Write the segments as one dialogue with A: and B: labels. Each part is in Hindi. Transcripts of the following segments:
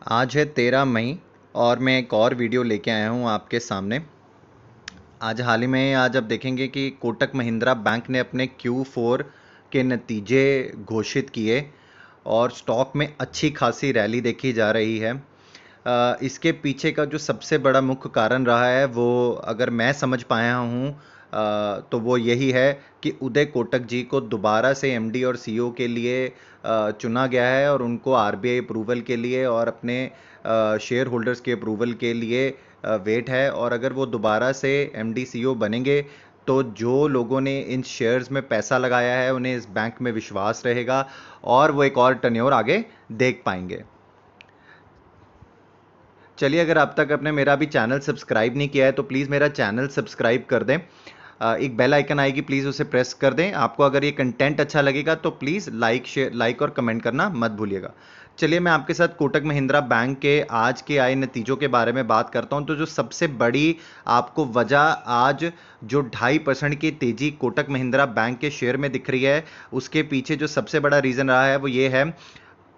A: आज है 13 मई और मैं एक और वीडियो लेके आया हूँ आपके सामने। आज हाल ही में आज आप देखेंगे कि कोटक महिंद्रा बैंक ने अपने Q4 के नतीजे घोषित किए और स्टॉक में अच्छी खासी रैली देखी जा रही है। इसके पीछे का जो सबसे बड़ा मुख्य कारण रहा है वो अगर मैं समझ पाया हूँ तो वो यही है कि उदय कोटक जी को दोबारा से एमडी और सीईओ के लिए चुना गया है और उनको आरबीआई अप्रूवल के लिए और अपने शेयर होल्डर्स के अप्रूवल के लिए वेट है। और अगर वो दोबारा से एमडी सीईओ बनेंगे तो जो लोगों ने इन शेयर्स में पैसा लगाया है उन्हें इस बैंक में विश्वास रहेगा और वो एक और टर्नओवर आगे देख पाएंगे। चलिए, अगर अब तक आपने मेरा अभी चैनल सब्सक्राइब नहीं किया है तो प्लीज़ मेरा चैनल सब्सक्राइब कर दें। एक बेल आइकन आएगी, प्लीज़ उसे प्रेस कर दें। आपको अगर ये कंटेंट अच्छा लगेगा तो प्लीज़ लाइक और कमेंट करना मत भूलिएगा। चलिए, मैं आपके साथ कोटक महिंद्रा बैंक के आज के आए नतीजों के बारे में बात करता हूं। तो जो सबसे बड़ी आपको वजह आज जो 2.5% की तेजी कोटक महिंद्रा बैंक के शेयर में दिख रही है, उसके पीछे जो सबसे बड़ा रीज़न रहा है वो ये है,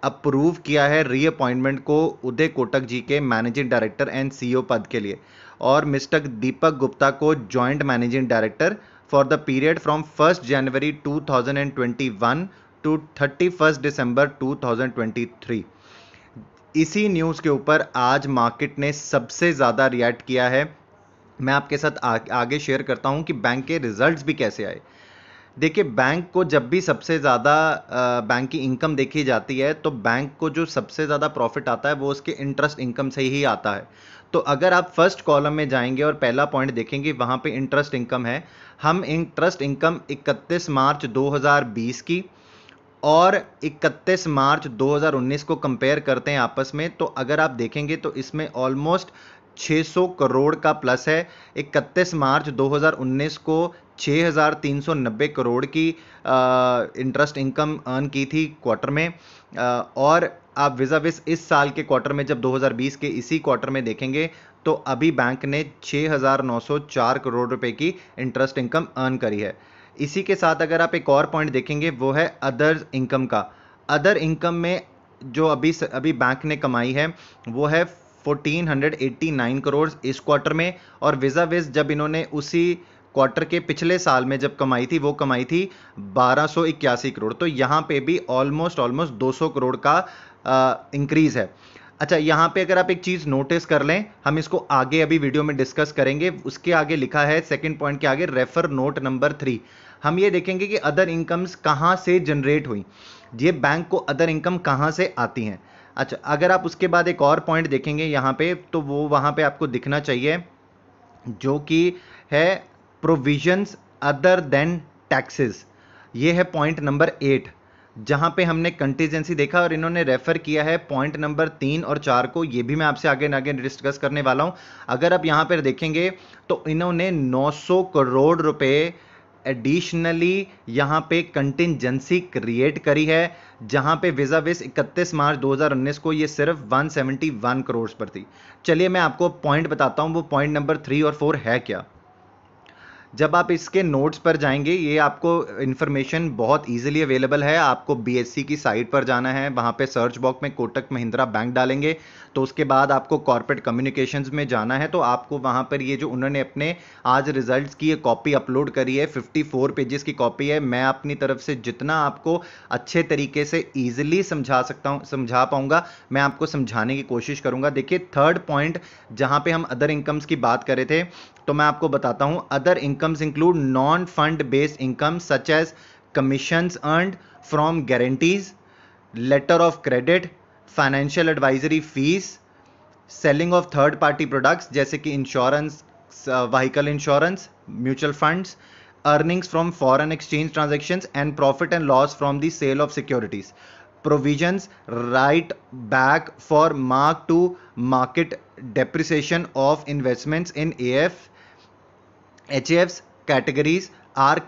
A: अप्रूव किया है रीअपॉइंटमेंट को उदय कोटक जी के मैनेजिंग डायरेक्टर एंड सीईओ पद के लिए और मिस्टर दीपक गुप्ता को joint managing director for the period from 1 January 2021 to 31 December 2023। इसी न्यूज़ के ऊपर आज मार्केट ने सबसे ज़्यादा रिएक्ट किया है। मैं आपके साथ आगे शेयर करता हूं कि बैंक के रिजल्ट्स भी कैसे आए। देखिए, बैंक को जब भी सबसे ज़्यादा बैंक की इनकम देखी जाती है तो बैंक को जो सबसे ज़्यादा प्रॉफिट आता है वो उसके इंटरेस्ट इनकम से ही आता है। तो अगर आप फर्स्ट कॉलम में जाएंगे और पहला पॉइंट देखेंगे, वहाँ पे इंटरेस्ट इनकम है। हम इंटरेस्ट इनकम 31 मार्च 2020 की और 31 मार्च 2019 को कंपेयर करते हैं आपस में, तो अगर आप देखेंगे तो इसमें ऑलमोस्ट 600 करोड़ का प्लस है। 31 मार्च 2019 को 6,390 करोड़ की इंटरेस्ट इनकम अर्न की थी क्वार्टर में। और आप विज़ाविज़ इस साल के क्वार्टर में जब 2020 के इसी क्वार्टर में देखेंगे तो अभी बैंक ने 6,904 करोड़ रुपए की इंटरेस्ट इनकम अर्न करी है। इसी के साथ अगर आप एक और पॉइंट देखेंगे वो है अदर इनकम का। अदर इनकम में जो अभी बैंक ने कमाई है वो है 1489 करोड़ इस क्वार्टर में, और विजा विज जब इन्होंने उसी क्वार्टर के पिछले साल में जब कमाई थी वो कमाई थी 1281 करोड़। तो यहाँ पे भी ऑलमोस्ट 200 करोड़ का इंक्रीज है। अच्छा, यहाँ पे अगर आप एक चीज नोटिस कर लें, हम इसको आगे अभी वीडियो में डिस्कस करेंगे। उसके आगे लिखा है सेकंड पॉइंट के आगे रेफर नोट नंबर 3। हम ये देखेंगे कि अदर इनकम्स कहाँ से जनरेट हुई, ये बैंक को अदर इनकम कहाँ से आती हैं। अच्छा, अगर आप उसके बाद एक और पॉइंट देखेंगे यहाँ पे तो वो वहाँ पे आपको दिखना चाहिए जो कि है प्रोविजंस अदर देन टैक्सेस। ये है पॉइंट नंबर 8, जहां पे हमने कंटीजेंसी देखा और इन्होंने रेफर किया है पॉइंट नंबर 3 और 4 को। ये भी मैं आपसे आगे आगे डिस्कस करने वाला हूं। अगर आप यहां पर देखेंगे तो इन्होंने 900 करोड़ रुपए एडिशनली यहां पे कंटिजेंसी क्रिएट करी है, जहां पे विजाविस 31 मार्च 2019 को ये सिर्फ 171 करोड़ पर थी। चलिए, मैं आपको पॉइंट बताता हूं वो पॉइंट नंबर 3 और 4 है क्या। जब आप इसके नोट्स पर जाएंगे, ये आपको इन्फॉर्मेशन बहुत इजीली अवेलेबल है। आपको बीएससी की साइट पर जाना है, वहाँ पे सर्च बॉक्स में कोटक महिंद्रा बैंक डालेंगे तो उसके बाद आपको कॉर्पोरेट कम्युनिकेशंस में जाना है, तो आपको वहाँ पर ये जो उन्होंने अपने आज रिजल्ट्स की ये कॉपी अपलोड करी है, 54 पेजेस की कॉपी है। मैं अपनी तरफ से जितना आपको अच्छे तरीके से ईजिली समझा सकता हूँ, समझा पाऊंगा, मैं आपको समझाने की कोशिश करूंगा। देखिए, थर्ड पॉइंट जहाँ पे हम अदर इनकम्स की बात कर रहे थे, तो मैं आपको बताता हूं other incomes include non fund based income such as commissions earned from guarantees, letter of credit, financial advisory fees, selling of third party products जैसे कि insurance, vehicle insurance, mutual funds, earnings from foreign exchange transactions and profit and loss from the sale of securities, provisions write back for mark to market depreciation of investments in HAFs categories are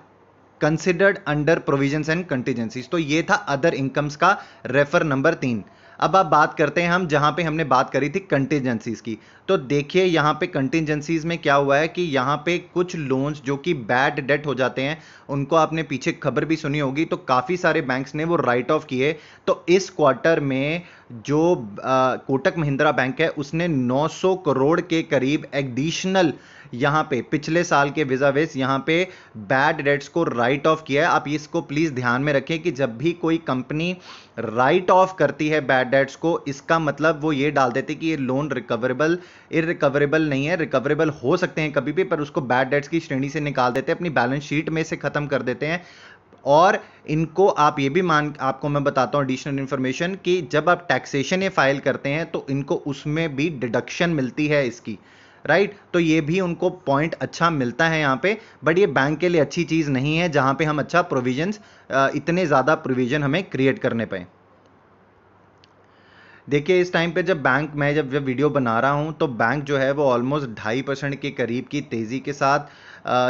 A: considered under provisions and contingencies। तो ये था अदर इनकम्स का रेफर नंबर 3। अब आप बात करते हैं हम जहां पे हमने बात करी थी कंटिजेंसीज की। तो देखिए यहां पे कंटिजेंसीज में क्या हुआ है कि यहां पे कुछ लोन्स जो कि बैड डेट हो जाते हैं, उनको आपने पीछे खबर भी सुनी होगी, तो काफी सारे बैंक्स ने वो राइट ऑफ किए। तो इस क्वार्टर में जो कोटक महिंद्रा बैंक है उसने 900 करोड़ के करीब एडिशनल यहां पे पिछले साल के विजावेस यहां पे बैड डेट्स को राइट ऑफ किया है। आप इसको प्लीज ध्यान में रखें कि जब भी कोई कंपनी राइट ऑफ करती है बैड डेट्स को, इसका मतलब वो ये डाल देते कि ये लोन रिकवरेबल इरिकवरेबल नहीं है। रिकवरेबल हो सकते हैं कभी भी, पर उसको बैड डेट्स की श्रेणी से निकाल देते हैं, अपनी बैलेंस शीट में से खत्म कर देते हैं। और इनको आप ये भी आपको मैं बताता हूं एडिशनल इंफॉर्मेशन कि जब आप टैक्सेशन ये फाइल करते हैं तो इनको उसमें भी डिडक्शन मिलती है इसकी, राइट। तो ये भी उनको पॉइंट अच्छा मिलता है यहाँ पे, बट ये बैंक के लिए अच्छी चीज नहीं है जहां पे हम अच्छा प्रोविजंस इतने ज्यादा प्रोविजन हमें क्रिएट करने पे। देखिए इस टाइम पे जब बैंक मैं जब वीडियो बना रहा हूं तो बैंक जो है वो ऑलमोस्ट 2.5% के करीब की तेजी के साथ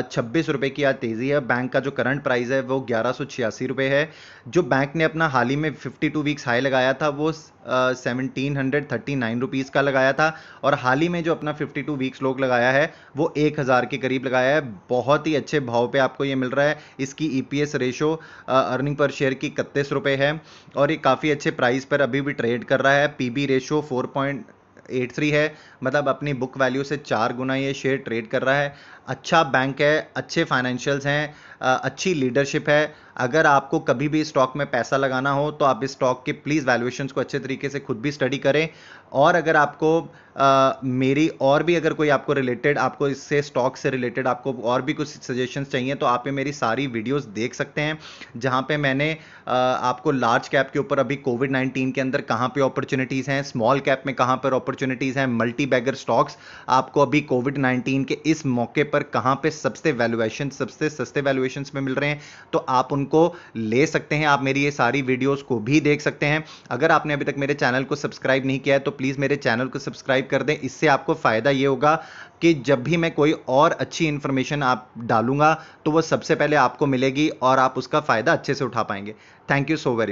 A: 26 रुपए की आज तेजी है। बैंक का जो करंट प्राइस है वो 1186 रुपए है। जो बैंक ने अपना हाल ही में 52 वीक्स हाई लगाया था वो 1739 रुपीज़ का लगाया था, और हाल ही में जो अपना 52 वीक्स लोग लगाया है वो 1000 के करीब लगाया है। बहुत ही अच्छे भाव पे आपको ये मिल रहा है। इसकी EPS ratio earning per share की 31 रुपए है, और ये काफ़ी अच्छे प्राइस पर अभी भी ट्रेड कर रहा है। पीबी रेशो 4.83 है, मतलब अपनी बुक वैल्यू से 4 गुना ये शेयर ट्रेड कर रहा है। अच्छा बैंक है, अच्छे फाइनेंशियल्स हैं, अच्छी लीडरशिप है। अगर आपको कभी भी स्टॉक में पैसा लगाना हो तो आप इस स्टॉक के प्लीज़ वैल्यूएशंस को अच्छे तरीके से खुद भी स्टडी करें। और अगर आपको मेरी और भी अगर कोई आपको रिलेटेड, आपको इससे स्टॉक से रिलेटेड आपको और भी कुछ सजेशंस चाहिए तो आप ये मेरी सारी वीडियोस देख सकते हैं, जहां पे मैंने आपको लार्ज कैप के ऊपर अभी कोविड-19 के अंदर कहां पे अपॉर्चुनिटीज़ हैं, स्मॉल कैप में कहां पर अपॉर्चुनिटीज़ हैं, मल्टी बैगर स्टॉक्स आपको अभी कोविड-19 के इस मौके पर कहां पे सबसे सस्ते वैल्यूएशंस में मिल रहे हैं, तो आप उनको ले सकते हैं। आप मेरी ये सारी वीडियोस को भी देख सकते हैं। अगर आपने अभी तक मेरे चैनल को सब्सक्राइब नहीं किया है तो प्लीज़ मेरे चैनल को सब्सक्राइब कर दें। इससे आपको फ़ायदा ये होगा कि जब भी मैं कोई और अच्छी इंफॉर्मेशन आप डालूंगा तो वो सबसे पहले आपको मिलेगी और आप उसका फ़ायदा अच्छे से उठा पाएंगे। Thank you so very much.